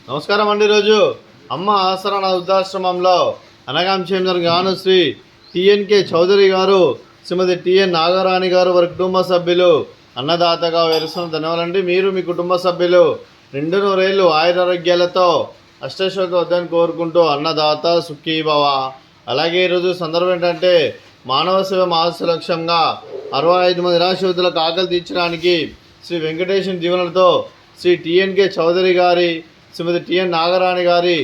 నమస్కారం అండి. ఈరోజు అమ్మ ఆసరా వృద్ధాశ్రమంలో అనగాం చేంజర్ గాను శ్రీ టిఎన్కే చౌదరి గారు, శ్రీమతి టిఎన్ నాగరాణి గారు వారి కుటుంబ సభ్యులు అన్నదాతగా వేరుస్తున్న ధన్యవాదాలండి. మీరు మీ కుటుంబ సభ్యులు నిండు నూరేళ్ళు ఆయురారోగ్యాలతో అష్టైశ్వర్యాలతో వద్దని కోరుకుంటూ అన్నదాత సుఖీభవ. అలాగే ఈరోజు సందర్భం ఏంటంటే మానవ సేవ మహస్సు లక్ష్యంగా 65 మంది నిరాశ్రితులకు ఆకలి తీర్చడానికి శ్రీ వెంకటేశ్వర దీవెనలతో శ్రీ టిఎన్కే చౌదరి గారి, శ్రీమతి టిఎన్ నాగరాణి గారి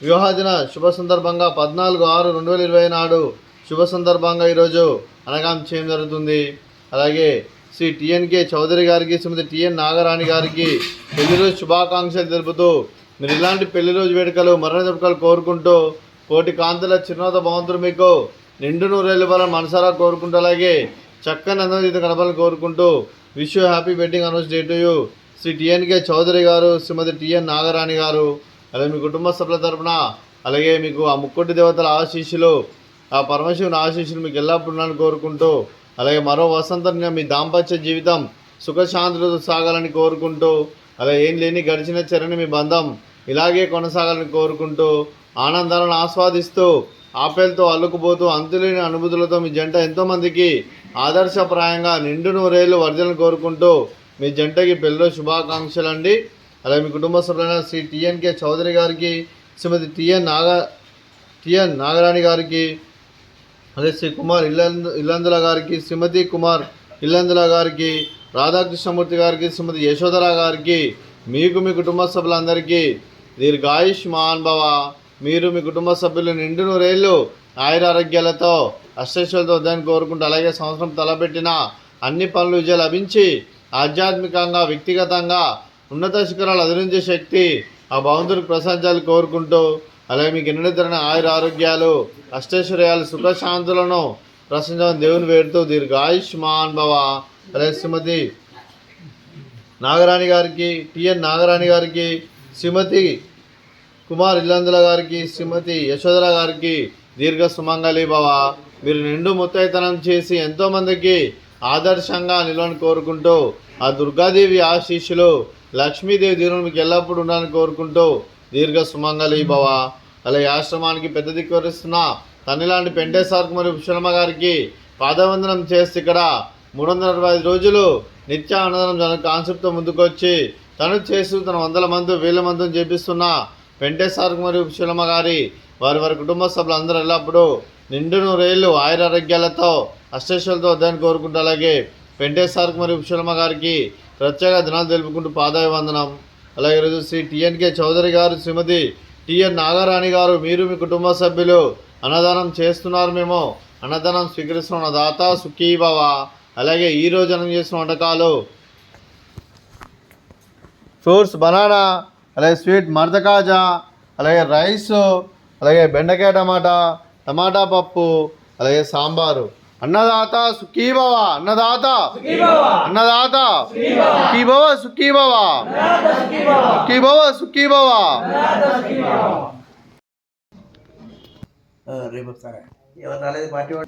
వివాహదిన శుభ సందర్భంగా 14/6/2020 నాడు శుభ సందర్భంగా ఈరోజు అనగాం చేయడం జరుగుతుంది. అలాగే శ్రీ టిఎన్కే చౌదరి గారికి, శ్రీమతి టిఎన్ నాగరాణి గారికి పెళ్లిరోజు శుభాకాంక్షలు తెలుపుతూ మీరు ఇలాంటి పెళ్లిరోజు వేడుకలు మరణ వేడుకలు కోరుకుంటూ కోటి కాంతుల చిరునవ్వుతో భగవంతుడు మీకు నిండు నూరేళ్ళు వాళ్ళని మనసారా కోరుకుంటూ, అలాగే చక్కని అందజీతం గడపాలని కోరుకుంటూ wish you happy wedding anniversary to you Shri TNK Chowdary గారు, శ్రీమతి టిఎన్ నాగరాణి గారు. అలాగే మీ కుటుంబ సభ్యుల తరపున అలాగే మీకు ఆ ముక్కోటి దేవతల ఆశీస్సులు, ఆ పరమశివుని ఆశీస్సులు మీకు ఎల్లప్పుడూ ఉన్నాలని కోరుకుంటూ, అలాగే మరో వసంతంగా మీ దాంపత్య జీవితం సుఖశాంతులతో సాగాలని కోరుకుంటూ, అలాగే ఏం లేని గడిచిన చెరని మీ బంధం ఇలాగే కొనసాగాలని కోరుకుంటూ, ఆనందాలను ఆస్వాదిస్తూ ఆపేలతో అల్లుకుపోతూ అంతులేని అనుభూతులతో మీ జంట ఎంతోమందికి ఆదర్శప్రాయంగా నిండు నూరేళ్ళు వర్జలను కోరుకుంటూ మీ జంటకి పెళ్ళిలో శుభాకాంక్షలు అండి. అలాగే మీ కుటుంబ సభ్యులైన శ్రీ టిఎన్కే చౌదరి గారికి, శ్రీమతి టిఎన్ నాగరాణి గారికి, అదే శ్రీ కుమార్ ఇల్లందుల గారికి, శ్రీమతి కుమార్ ఇల్లందుల గారికి, రాధాకృష్ణమూర్తి గారికి, శ్రీమతి యశోధర గారికి, మీకు మీ కుటుంబ సభ్యులందరికీ దీర్ఘాయుష్మాన్ భవ. మీరు మీ కుటుంబ సభ్యులు నిండు నూరేళ్ళు ఆయురారోగ్యాలతో అష్టైశ్వర్యాలతో వద్దని కోరుకుంటూ, అలాగే సంవత్సరం తలపెట్టిన అన్ని పనులు విజయం లభించి ఆధ్యాత్మికంగా వ్యక్తిగతంగా ఉన్నత శిఖరాలు అధిరించే శక్తి ఆ భగవంతుడికి ప్రసాదించాలని కోరుకుంటూ, అలాగే మీకు ఎన్నెన్నతరమైన ఆయురారోగ్యాలు అష్టైశ్వర్యాలు సుఖశాంతులను ప్రసంచాలని దేవుని వేడుతూ దీర్ఘాయుష్మాన్ భవ. అలాగే శ్రీమతి నాగరాణి గారికి, టిఎన్ నాగరాణి గారికి, శ్రీమతి కుమార్ ఇల్లందుల గారికి, శ్రీమతి యశోధర గారికి దీర్ఘ సుమంగళి భవ. మీరు నిండు ముత్తైతనం చేసి ఎంతోమందికి ఆదర్శంగా నిలవని కోరుకుంటూ, ఆ దుర్గాదేవి ఆశీస్సులు లక్ష్మీదేవి దీవెనలు మీకు ఎల్లప్పుడూ ఉండాలని కోరుకుంటూ దీర్ఘ సుమంగళి భవ. అలాగే ఆశ్రమానికి పెద్ద దిక్కువరిస్తున్న తల్లిలాంటి పెంటేశ్వరకు మరియు విశ్వమ్మ గారికి పాదవందనం చేస్తే ఇక్కడ 365 రోజులు నిత్య అన్నదానం కాన్సెప్ట్తో ముందుకొచ్చి తను చేస్తూ తన 100 మంది 1000 మందిని చేపిస్తున్న పెంటేశ్వరకు మరియు విశ్వమ్మ గారి వారి కుటుంబ సభ్యులందరూ ఎల్లప్పుడూ నిండు నూరేళ్ళు ఆయురారోగ్యాలతో అష్టైశ్వర్యాలతో వద్దని కోరుకుంటూ, అలాగే పెంటేశ్వరకు మరియు విశ్వమ్మ గారికి ప్రత్యేక దినాలు తెలుపుకుంటూ పాదాభివందనం. అలాగే ఈరోజు శ్రీ టిఎన్కే చౌదరి గారు, శ్రీమతి టిఎన్ నాగరాణి గారు, మీరు మీ కుటుంబ సభ్యులు అన్నదానం చేస్తున్నారు, మేము అన్నదానం స్వీకరిస్తున్న దాత సుఖీభవ. అలాగే ఈరోజు అన్నం చేసిన వంటకాలు ఫ్రూట్స్ బనానా, అలాగే స్వీట్ మర్దకాజా, అలాగే రైస్, అలాగే బెండకాయ టమాటా పప్పు, అలాగే సాంబారు. అన్నదాత సుఖీభవ, అన్నదాత అన్నదాత సుఖీభవ, సుఖీభవ సుఖీభవ, సుఖీభవ. రేపు సరే ఎవరు రాలేదు పార్టీ వాడు